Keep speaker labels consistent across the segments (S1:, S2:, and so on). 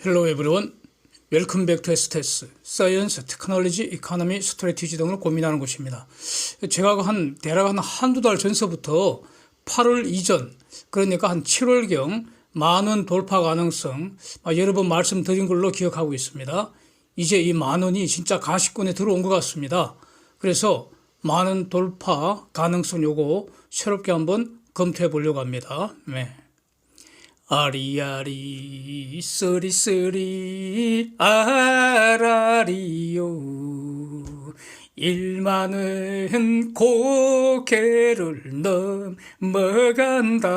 S1: Hello everyone. Welcome back to STS, Science, Technology, Economy, Strategy 등을 고민하는 곳입니다. 제가 대략 한두 달 전서부터 8월 이전, 그러니까 한 7월경 만원 돌파 가능성 여러 번 말씀드린 걸로 기억하고 있습니다. 이제 이 만원이 진짜 가시권에 들어온 것 같습니다. 그래서 만원 돌파 가능성 요거 새롭게 한번 검토해 보려고 합니다. 네. 아리아리 쓰리쓰리 아라리요 1만원 고개를 넘어간다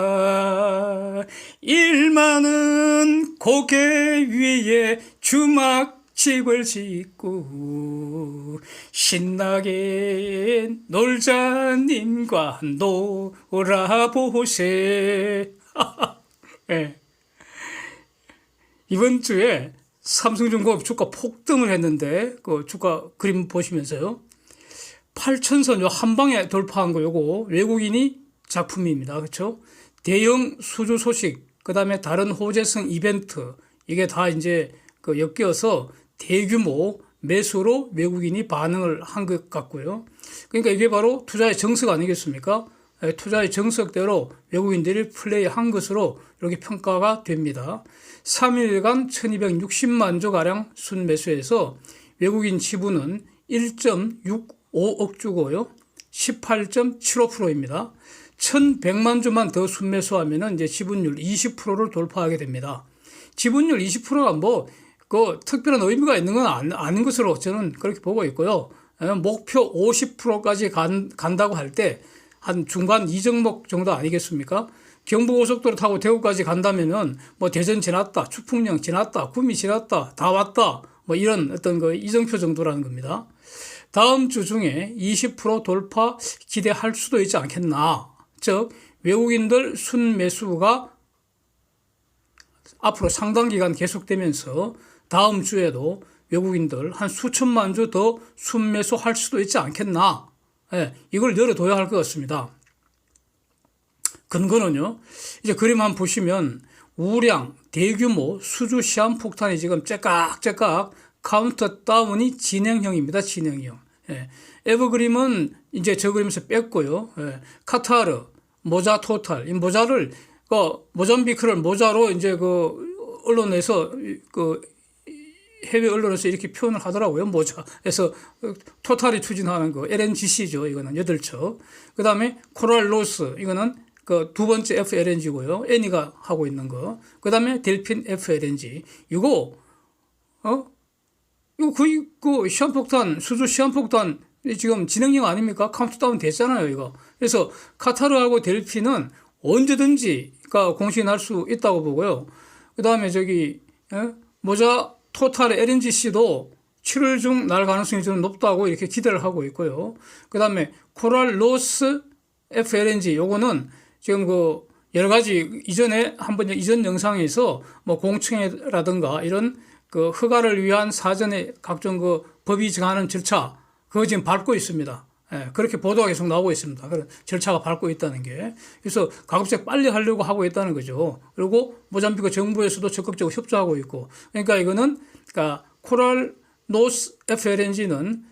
S1: 1만원 고개 위에 주막집을 짓고 신나게 놀자님과 놀아보세. 네. 이번 주에 삼성중공업 주가 폭등을 했는데 그 주가 그림 보시면서요. 8,000선 요 한 방에 돌파한 거 요거 외국인이 작품입니다. 그렇죠? 대형 수주 소식, 그다음에 다른 호재성 이벤트 이게 다 이제 그 엮여서 대규모 매수로 외국인이 반응을 한 것 같고요. 그러니까 이게 바로 투자의 정석 아니겠습니까? 투자의 정석대로 외국인들이 플레이한 것으로 이렇게 평가가 됩니다. 3일간 1260만 주가량 순매수해서 외국인 지분은 1.65억 주고요. 18.75%입니다. 1100만 주만 더 순매수하면 이제 지분율 20%를 돌파하게 됩니다. 지분율 20%가 특별한 의미가 있는 건 아닌 것으로 저는 그렇게 보고 있고요. 목표 50%까지 간다고 할 때 한 중간 이정목 정도 아니겠습니까? 경부고속도로 타고 대구까지 간다면은 대전 지났다, 추풍령 지났다, 구미 지났다, 다 왔다, 이런 어떤 이정표 정도라는 겁니다. 다음 주 중에 20% 돌파 기대할 수도 있지 않겠나. 즉, 외국인들 순매수가 앞으로 상당 기간 계속되면서 다음 주에도 외국인들 한 수천만 주 더 순매수할 수도 있지 않겠나. 예, 이걸 열어둬야 할 것 같습니다. 근거는요, 이제 그림 한번 보시면 우량, 대규모 수주 시한폭탄이 지금 째깍째깍 카운터 다운이 진행형입니다. 진행형. 예, 에버그림은 이제 저 그림에서 뺐고요. 예, 카타르, 모자 토탈, 이 모자를, 모잠비크를 모자로 이제 언론에서 해외 언론에서 이렇게 표현을 하더라고요. 모자에서 토탈이 추진하는 LNGC죠. 이거는 8척. 그 다음에 코랄로스, 이거는 두 번째 FLNG고요. 애니가 하고 있는 거. 그 다음에 델핀 FLNG. 이거 거의 시한폭탄, 수주 시한폭탄 지금 진행형 아닙니까? 카운트다운 됐잖아요, 이거. 그래서 카타르하고 델핀은 언제든지 공신할 수 있다고 보고요. 그 다음에 모자 토탈의 LNGC도 7월 중 날 가능성이 좀 높다고 이렇게 기대를 하고 있고요. 그 다음에 코랄로스 FLNG 요거는 지금 여러 가지 이전 영상에서 공청회라든가 이런 허가를 위한 사전에 각종 법이 정하는 절차 그거 지금 밟고 있습니다. 예, 그렇게 보도가 계속 나오고 있습니다. 그런 절차가 밟고 있다는 게. 그래서 가급적 빨리 하려고 하고 있다는 거죠. 그리고 모잠비크 정부에서도 적극적으로 협조하고 있고. 그러니까 이거는, 코랄 노스 FLNG는,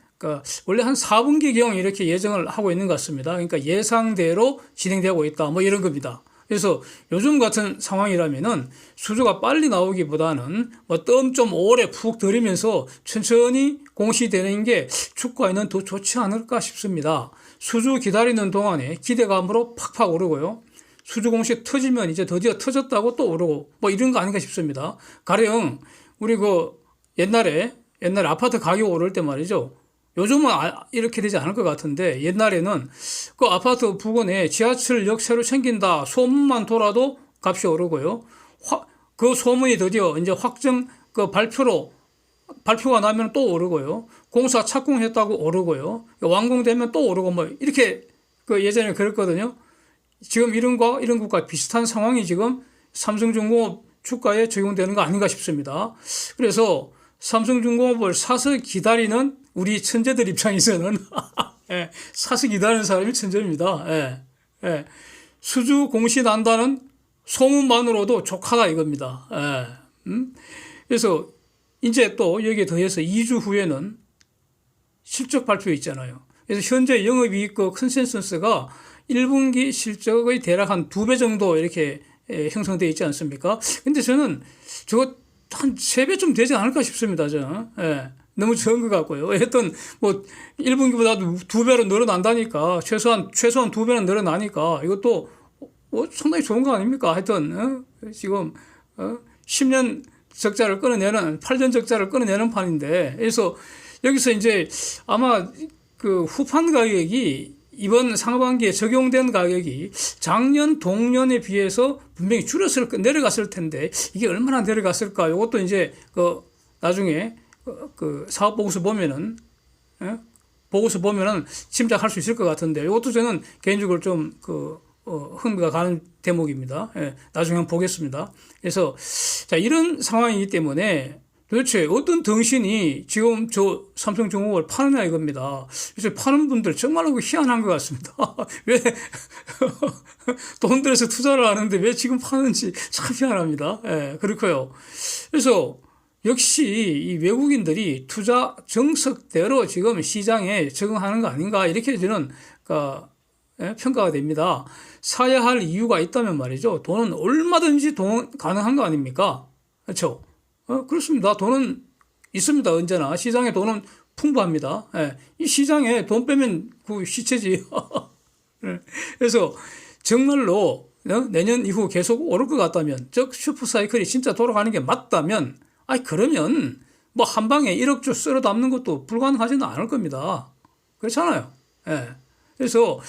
S1: 원래 한 4분기경 이렇게 예정을 하고 있는 것 같습니다. 그러니까 예상대로 진행되고 있다. 이런 겁니다. 그래서 요즘 같은 상황이라면은 수주가 빨리 나오기보다는 뜸 좀 오래 푹 들이면서 천천히 공시되는 게 주가에는 더 좋지 않을까 싶습니다. 수주 기다리는 동안에 기대감으로 팍팍 오르고요. 수주 공시 터지면 이제 드디어 터졌다고 또 오르고 이런 거 아닌가 싶습니다. 가령 우리 옛날에 아파트 가격 오를 때 말이죠. 요즘은 이렇게 되지 않을 것 같은데 옛날에는 아파트 부근에 지하철역 새로 생긴다 소문만 돌아도 값이 오르고요. 그 소문이 드디어 이제 확정 발표가 나면 또 오르고요. 공사 착공했다고 오르고요. 완공되면 또 오르고 이렇게 예전에 그랬거든요. 지금 이런 것과 비슷한 상황이 지금 삼성중공업 주가에 적용되는 거 아닌가 싶습니다. 그래서 삼성중공업을 사서 기다리는 우리 천재들 입장에서는 예, 사서 기다리는 사람이 천재입니다. 예, 수주 공시 난다는 소문만으로도 족하다 이겁니다. 예. 그래서 이제 또 여기에 더해서 2주 후에는 실적 발표 있잖아요. 그래서 현재 영업이익 컨센서스가 1분기 실적의 대략 한 2배 정도 이렇게 형성되어 있지 않습니까? 근데 저는 저거 한 3배쯤 되지 않을까 싶습니다. 예. 너무 적은 것 같고요. 하여튼 뭐 1분기보다도 2배로 늘어난다니까 최소한 2배는 늘어나니까 이것도 상당히 좋은 거 아닙니까? 하여튼 지금 10년 적자를 끊어내는 8년 적자를 끊어내는 판인데 그래서 여기서 이제 아마 그 후판 가격이 이번 상반기에 적용된 가격이 작년 동년에 비해서 분명히 내려갔을 텐데 이게 얼마나 내려갔을까? 이것도 이제 그 나중에 그 사업 보고서 보면은 짐작할 수 있을 것 같은데 이것도 저는 개인적으로 좀 흥미가 가는 대목입니다. 나중에 한번 보겠습니다. 그래서 자 이런 상황이기 때문에 도대체 어떤 등신이 지금 저 삼성중공업을 파느냐 이겁니다. 그래서 파는 분들 정말로 희한한 것 같습니다. 왜 돈 들여서 투자를 하는데 왜 지금 파는지 참 희한합니다. 그렇고요. 그래서 역시 이 외국인들이 투자 정석대로 지금 시장에 적응하는 거 아닌가 이렇게 저는 평가가 됩니다. 사야 할 이유가 있다면 말이죠. 돈은 얼마든지 가능한 거 아닙니까? 그렇죠? 그렇습니다. 돈은 있습니다. 언제나 시장에 돈은 풍부합니다. 이 시장에 돈 빼면 그 시체지. 그래서 정말로 내년 이후 계속 오를 것 같다면, 즉 슈퍼사이클이 진짜 돌아가는 게 맞다면, 그러면 뭐 한 방에 1억 주 쓸어 담는 것도 불가능하지는 않을 겁니다. 그렇잖아요. 그래서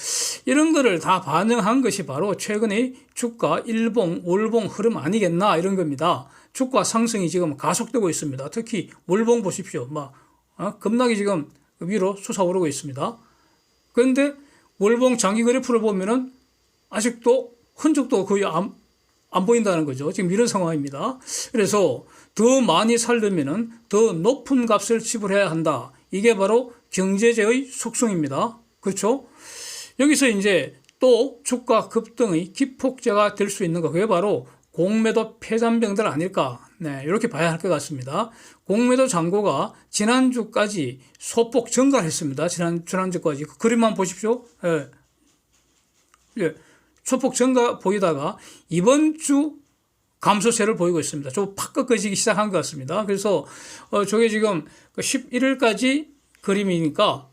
S1: 이런 거를 다 반영한 것이 바로 최근의 주가 일봉, 월봉 흐름 아니겠나 이런 겁니다. 주가 상승이 지금 가속되고 있습니다. 특히 월봉 보십시오. 겁나게 지금 위로 솟아오르고 있습니다. 그런데 월봉 장기 그래프를 보면은 아직도 흔적도 거의 안 보인다는 거죠. 지금 이런 상황입니다. 그래서 더 많이 살려면은 더 높은 값을 지불해야 한다. 이게 바로 경제제의 속성입니다. 그렇죠? 여기서 이제 또 주가 급등의 기폭제가 될 수 있는 거, 그게 바로 공매도 폐잔병들 아닐까. 이렇게 봐야 할 것 같습니다. 공매도 잔고가 지난주까지 소폭 증가했습니다. 지난주까지. 그 그림만 보십시오. 소폭 증가 보이다가 이번 주 감소세를 보이고 있습니다. 좀 팍 꺾어지기 시작한 것 같습니다. 그래서 저게 지금 11일까지 그림이니까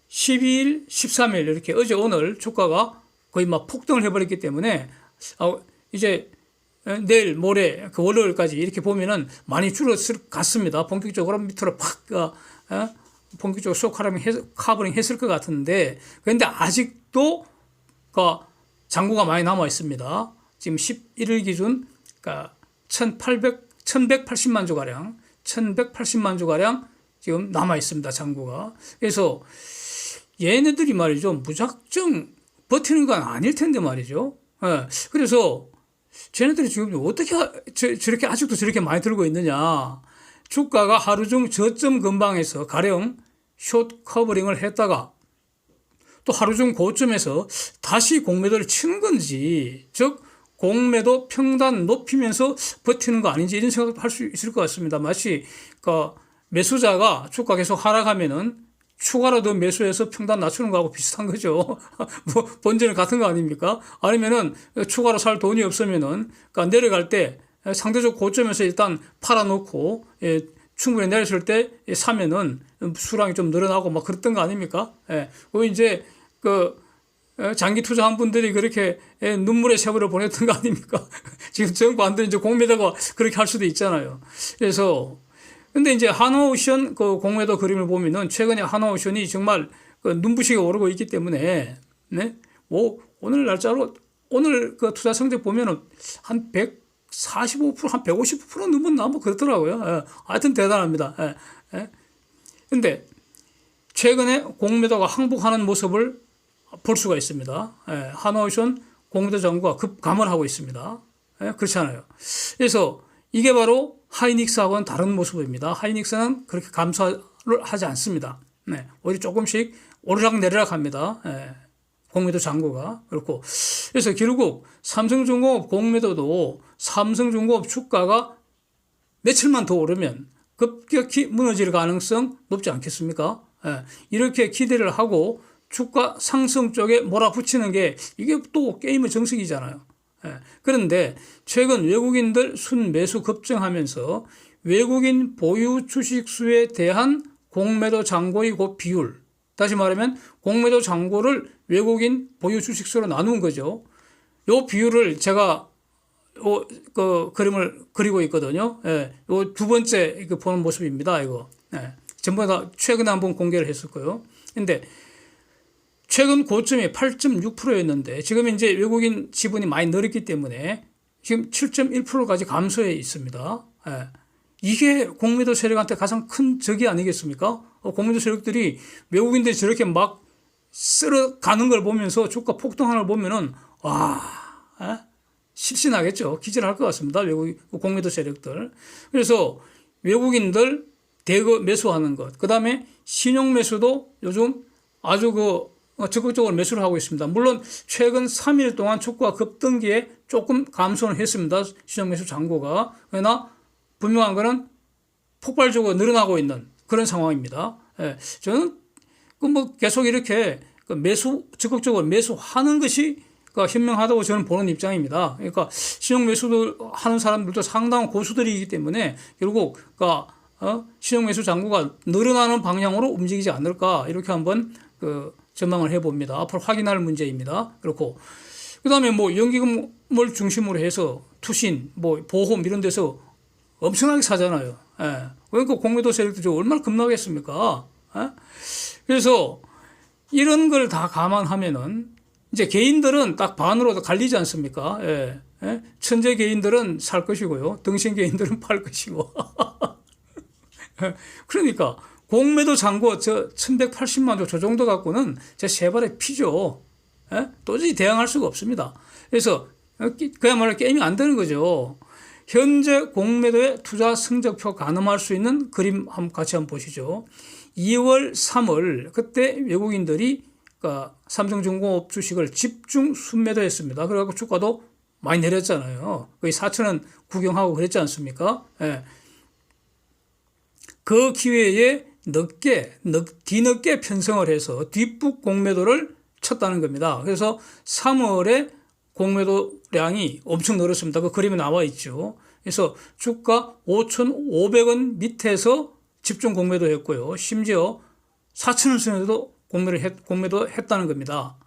S1: 12일, 13일 이렇게 어제 오늘 주가가 거의 폭등을 해버렸기 때문에 이제 내일 모레 그 월요일까지 이렇게 보면은 많이 줄었을 것 같습니다. 본격적으로 밑으로 본격적으로 카버링 했을 것 같은데 그런데 아직도 잔고가 많이 남아 있습니다. 지금 11일 기준 1180만 주가량 1180만 주가량 지금 남아 있습니다. 잔고가. 그래서 얘네들이 말이죠. 무작정 버티는 건 아닐 텐데 말이죠. 그래서 쟤네들이 지금 어떻게 저렇게 아직도 저렇게 많이 들고 있느냐. 주가가 하루 중 저점 근방에서 가령 숏 커버링을 했다가 또 하루 중 고점에서 다시 공매도를 치는 건지, 즉 공매도 평단 높이면서 버티는 거 아닌지 이런 생각을 할 수 있을 것 같습니다. 마치 매수자가 주가 계속 하락하면은 추가로 더 매수해서 평단 낮추는 거하고 비슷한 거죠. 뭐 본질은 같은 거 아닙니까? 아니면은 추가로 살 돈이 없으면은 내려갈 때 상대적 고점에서 일단 팔아놓고 충분히 내렸을 때 사면은 수량이 좀 늘어나고 그랬던 거 아닙니까? 이제 장기 투자한 분들이 그렇게 눈물의 세월을 보냈던 거 아닙니까? 지금 정반대로 이제 공매도가 그렇게 할 수도 있잖아요. 그래서 근데 이제 한화오션 공매도 그림을 보면은 최근에 한화오션이 정말 눈부시게 오르고 있기 때문에 오늘 날짜로 오늘 투자 성적 보면은 한 145%, 한 150% 넘었나 그렇더라고요. 하여튼 대단합니다. 근데 최근에 공매도가 항복하는 모습을 볼 수가 있습니다. 한화오션 공매도 잔고가 급감을 하고 있습니다. 그렇잖아요. 그래서 이게 바로 하이닉스하고는 다른 모습입니다. 하이닉스는 그렇게 감소를 하지 않습니다. 오히려 조금씩 오르락내리락 합니다. 공매도 잔고가. 그렇고. 그래서 결국 삼성중공업 공매도도 삼성중공업 주가가 며칠만 더 오르면 급격히 무너질 가능성 높지 않겠습니까? 예, 이렇게 기대를 하고 주가 상승 쪽에 몰아붙이는 게 이게 또 게임의 정석이잖아요. 예, 그런데 최근 외국인들 순매수 급증하면서 외국인 보유 주식수에 대한 공매도 장고의 그 비율, 다시 말하면 공매도 장고를 외국인 보유 주식수로 나눈 거죠. 요 비율을 제가 그 그림을 그리고 있거든요. 예, 요 두 번째 보는 모습입니다. 이거. 예, 전부 다 최근에 한번 공개를 했었고요. 근데 최근 고점이 8.6%였는데 지금 이제 외국인 지분이 많이 늘었기 때문에 지금 7.1%까지 감소해 있습니다. 예. 이게 공매도 세력한테 가장 큰 적이 아니겠습니까? 공매도 세력들이 외국인들이 저렇게 막 쓸어가는 걸 보면서 주가 폭등하는 걸 보면은 와, 예? 실신하겠죠. 기절할 것 같습니다. 외국 공매도 세력들. 그래서 외국인들 대거 매수하는 것. 그 다음에 신용 매수도 요즘 아주 적극적으로 매수를 하고 있습니다. 물론 최근 3일 동안 주가 급등기에 조금 감소는 했습니다. 신용 매수 잔고가. 그러나 분명한 것은 폭발적으로 늘어나고 있는 그런 상황입니다. 예, 저는 계속 이렇게 적극적으로 매수하는 것이 현명하다고 저는 보는 입장입니다. 그러니까 신용 매수를 하는 사람들도 상당한 고수들이기 때문에 결국 신용 매수 잔고가 늘어나는 방향으로 움직이지 않을까 이렇게 한번 전망을 해봅니다. 앞으로 확인할 문제입니다. 그렇고 그다음에 연기금을 중심으로 해서 투신, 보험 이런 데서 엄청나게 사잖아요. 예. 그러니까 공매도 세력들이 얼마나 급락했습니까? 예? 그래서 이런 걸 다 감안하면은 이제 개인들은 딱 반으로 갈리지 않습니까? 예. 예? 천재 개인들은 살 것이고요. 등신 개인들은 팔 것이고. 그러니까 공매도 잔고 1180만 조 저 정도 갖고는 제 세 발의 피죠. 예? 도저히 대항할 수가 없습니다. 그래서 그야말로 게임이 안 되는 거죠. 현재 공매도의 투자 성적표 가늠할 수 있는 그림 같이 한번 보시죠. 2월, 3월 그때 외국인들이 삼성중공업 주식을 집중 순매도했습니다. 그래갖고 주가도 많이 내렸잖아요. 거의 4,000원 구경하고 그랬지 않습니까? 예. 그 기회에 뒤늦게 편성을 해서 뒷북 공매도를 쳤다는 겁니다. 그래서 3월에 공매도량이 엄청 늘었습니다. 그 그림에 나와 있죠. 그래서 주가 5,500원 밑에서 집중 공매도 했고요. 심지어 4,000원 선에도 공매도 했다는 겁니다.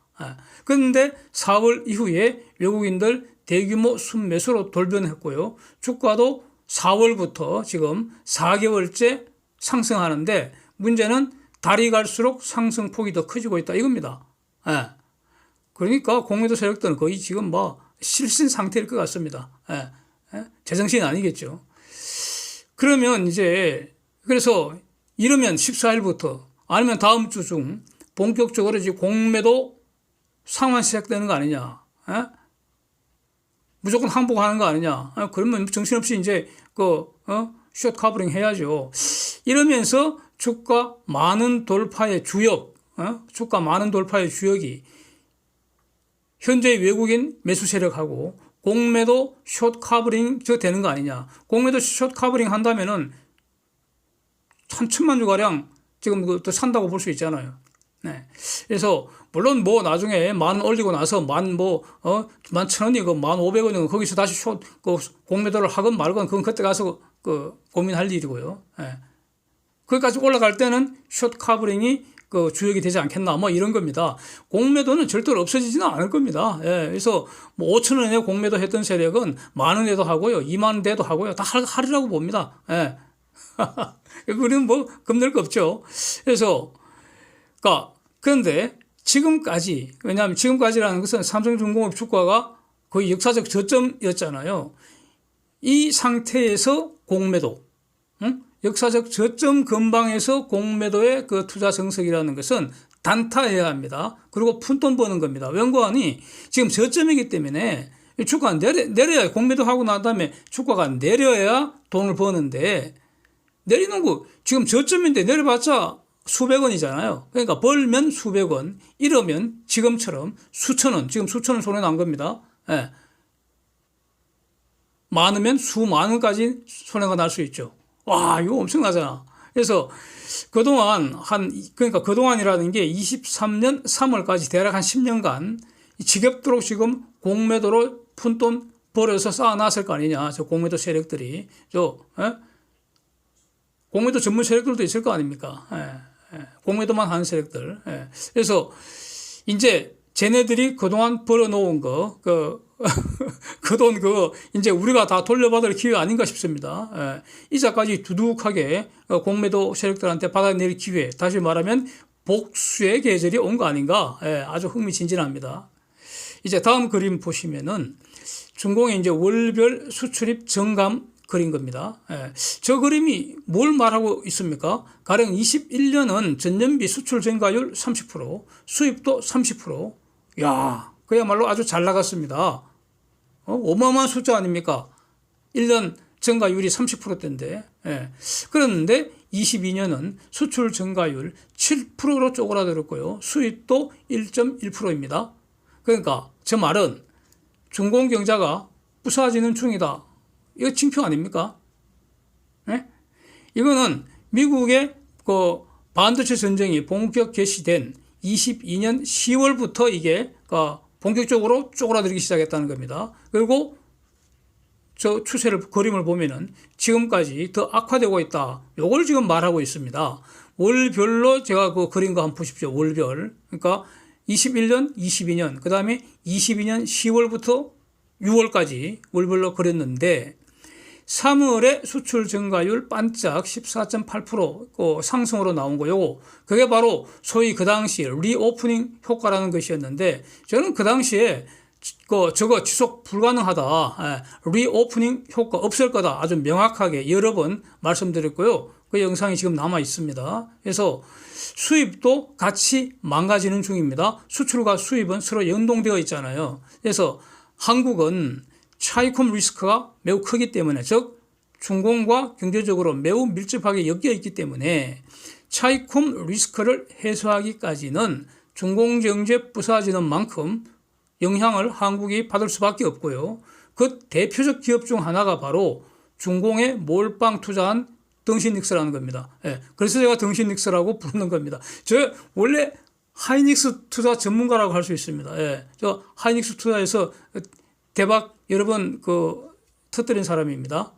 S1: 그런데 4월 이후에 외국인들 대규모 순매수로 돌변했고요. 주가도 4월부터 지금 4개월째 상승하는데 문제는 달이 갈수록 상승폭이 더 커지고 있다 이겁니다. 그러니까 공매도 세력들은 거의 지금 실신 상태일 것 같습니다. 제정신이 아니겠죠. 그러면 그래서 이러면 14일부터 아니면 다음 주 중 본격적으로 이제 공매도 상환 시작되는 거 아니냐. 무조건 항복하는 거 아니냐. 그러면 정신없이 숏 커버링 해야죠. 이러면서 주가 많은 돌파의 주역이 현재 외국인 매수 세력하고 공매도 숏 커버링 되는 거 아니냐. 공매도 숏 커버링 한다면은 한 1,000만 주가량 지금 또 산다고 볼 수 있잖아요. 네. 그래서 물론 나중에 만 올리고 나서 11,000원이 1,500원이고 거기서 다시 숏 공매도를 하건 말건 그건 그때 가서 고민할 일이고요. 네. 거기까지 올라갈 때는 숏 커버링이 주역이 되지 않겠나 이런 겁니다. 공매도는 절대로 없어지지는 않을 겁니다. 예, 그래서 5,000원에 공매도 했던 세력은 10,000원에도 하고요, 20,000원에도 하고요, 다 하리라고 봅니다. 예. 그리고 겁낼 거 없죠. 그래서 그런데 지금까지, 왜냐하면 지금까지라는 것은 삼성중공업 주가가 거의 역사적 저점이었잖아요. 이 상태에서 공매도, 역사적 저점 근방에서 공매도의 투자 정석이라는 것은 단타해야 합니다. 그리고 푼돈 버는 겁니다. 연구원이 지금 저점이기 때문에 주가가 내려야, 공매도하고 난 다음에 주가가 내려야 돈을 버는데, 내리는 거 지금 저점인데 내려봤자 수백 원이잖아요. 그러니까 벌면 수백 원, 이러면 지금처럼 수천 원, 지금 수천 원 손에 난 겁니다. 예. 많으면 수만 원까지 손해가 날 수 있죠. 와, 이거 엄청나잖아. 그래서 그동안 그러니까 그동안이라는 게 23년 3월까지 대략 한 10년간 지겹도록 지금 공매도로 푼돈 벌어서 쌓아놨을 거 아니냐. 저 공매도 세력들이. 공매도 전문 세력들도 있을 거 아닙니까? 공매도만 하는 세력들. 그래서 이제 쟤네들이 그동안 벌어놓은 거, 그 돈 이제 우리가 다 돌려받을 기회 아닌가 싶습니다. 이자까지 두둑하게 공매도 세력들한테 받아낼 기회, 다시 말하면 복수의 계절이 온 거 아닌가. 아주 흥미진진합니다. 이제 다음 그림 보시면은 중공의 이제 월별 수출입 정감 그린 겁니다. 저 그림이 뭘 말하고 있습니까? 가령 21년은 전년비 수출 증가율 30%, 수입도 30%. 야, 그야말로 아주 잘 나갔습니다. 어마어마한 숫자 아닙니까? 1년 증가율이 30%대인데. 그런데 22년은 수출 증가율 7%로 쪼그라들었고요. 수입도 1.1%입니다. 그러니까 저 말은 중공경제가 부서지는 중이다. 이거 징표 아닙니까? 이거는 미국의 그 반도체 전쟁이 본격 개시된 22년 10월부터 이게 본격적으로 쪼그라들기 시작했다는 겁니다. 그리고 저 그림을 보면은 지금까지 더 악화되고 있다. 요걸 지금 말하고 있습니다. 월별로 제가 그 그린 거 한번 보십시오. 월별. 그러니까 21년, 22년, 그 다음에 22년 10월부터 6월까지 월별로 그렸는데 3월에 수출 증가율 반짝 14.8% 상승으로 나온 거요. 그게 바로 소위 그 당시 리오프닝 효과라는 것이었는데 저는 그 당시에 저거 지속 불가능하다. 리오프닝 효과 없을 거다. 아주 명확하게 여러 번 말씀드렸고요. 그 영상이 지금 남아 있습니다. 그래서 수입도 같이 망가지는 중입니다. 수출과 수입은 서로 연동되어 있잖아요. 그래서 한국은 차이콤 리스크가 매우 크기 때문에, 즉 중공과 경제적으로 매우 밀접하게 엮여 있기 때문에 차이콤 리스크를 해소하기까지는 중공경제 부서지는 만큼 영향을 한국이 받을 수밖에 없고요. 그 대표적 기업 중 하나가 바로 중공에 몰빵 투자한 덩신닉스라는 겁니다. 그래서 제가 덩신닉스라고 부르는 겁니다. 저 원래 하이닉스 투자 전문가라고 할 수 있습니다. 저 하이닉스 투자에서 대박 여러 번 터뜨린 사람입니다.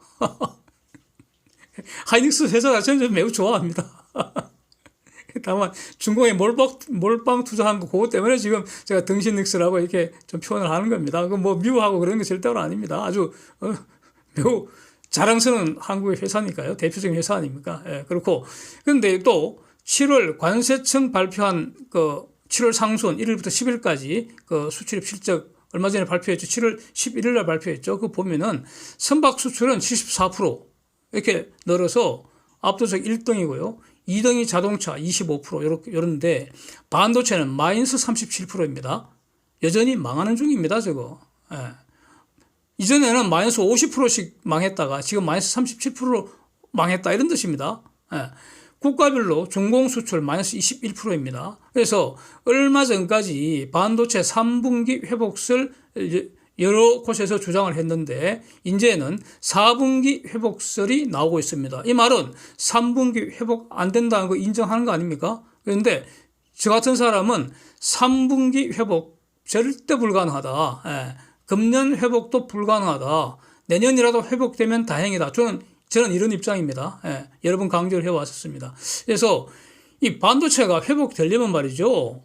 S1: 하이닉스 회사 자체는 매우 좋아합니다. 다만 중공에 몰빵 투자한 거 그것 때문에 지금 제가 덩신닉스라고 이렇게 좀 표현을 하는 겁니다. 그 뭐 미워하고 그런 게 절대로 아닙니다. 아주 매우 자랑스러운 한국의 회사니까요. 대표적인 회사 아닙니까? 그렇고 그런데 또 7월 관세청 발표한 7월 상순 1일부터 10일까지 수출입 실적 얼마 전에 발표했죠. 7월 11일 날 발표했죠. 그거 보면은 선박 수출은 74% 이렇게 늘어서 압도적 1등이고요. 2등이 자동차 25% 이런데 반도체는 마이너스 37%입니다. 여전히 망하는 중입니다. 저거. 이전에는 마이너스 50%씩 망했다가 지금 마이너스 37% 망했다 이런 뜻입니다. 국가별로 중공 수출 마이너스 21%입니다. 그래서 얼마 전까지 반도체 3분기 회복설 여러 곳에서 주장을 했는데 이제는 4분기 회복설이 나오고 있습니다. 이 말은 3분기 회복 안 된다는 거 인정하는 거 아닙니까? 그런데 저 같은 사람은 3분기 회복 절대 불가능하다. 금년 회복도 불가능하다. 내년이라도 회복되면 다행이다. 저는 이런 입장입니다. 여러 번 강조를 해왔었습니다. 그래서 이 반도체가 회복되려면 말이죠.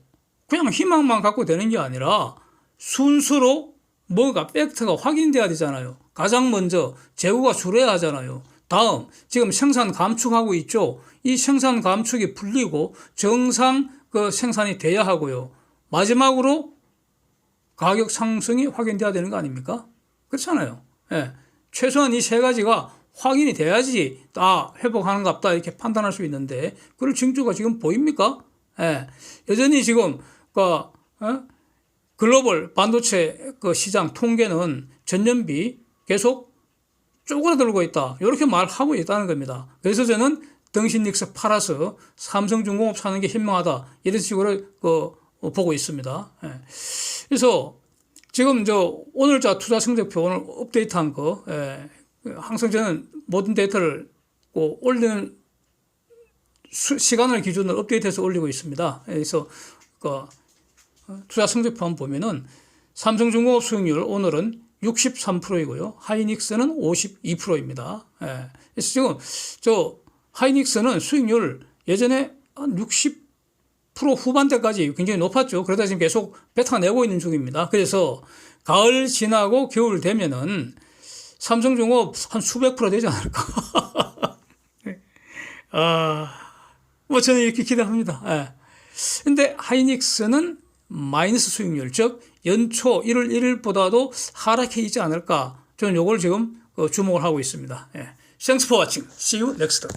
S1: 그냥 희망만 갖고 되는 게 아니라 순수로 뭐가 팩트가 확인돼야 되잖아요. 가장 먼저 재고가 줄어야 하잖아요. 다음 지금 생산 감축하고 있죠. 이 생산 감축이 풀리고 정상 생산이 돼야 하고요. 마지막으로 가격 상승이 확인돼야 되는 거 아닙니까? 그렇잖아요. 최소한 이 세 가지가 확인이 돼야지 회복하는갑다 이렇게 판단할 수 있는데 그럴 징조가 지금 보입니까? 여전히 지금 글로벌 반도체 시장 통계는 전년비 계속 쪼그라들고 있다. 이렇게 말하고 있다는 겁니다. 그래서 저는 덩신닉스 팔아서 삼성중공업 사는 게 현명하다. 이런 식으로 보고 있습니다. 그래서 지금 오늘자 투자 성적표 오늘 업데이트한 거, 항상 저는 모든 데이터를 꼭 올리는 시간을 기준으로 업데이트해서 올리고 있습니다. 그래서 투자 성적표 한번 보면은 삼성중공업 수익률 오늘은 63%이고요. 하이닉스는 52%입니다. 그래서 지금 하이닉스는 수익률 예전에 한 60% 후반대까지 굉장히 높았죠. 그러다 지금 계속 뱉어내고 있는 중입니다. 그래서 가을 지나고 겨울 되면은 삼성중공업 한 수백 프로 되지 않을까. 뭐 저는 이렇게 기대합니다. 근데 하이닉스는 마이너스 수익률, 즉 연초 1월 1일보다도 하락해 있지 않을까. 저는 이걸 지금 주목을 하고 있습니다. Thanks for watching. See you next time.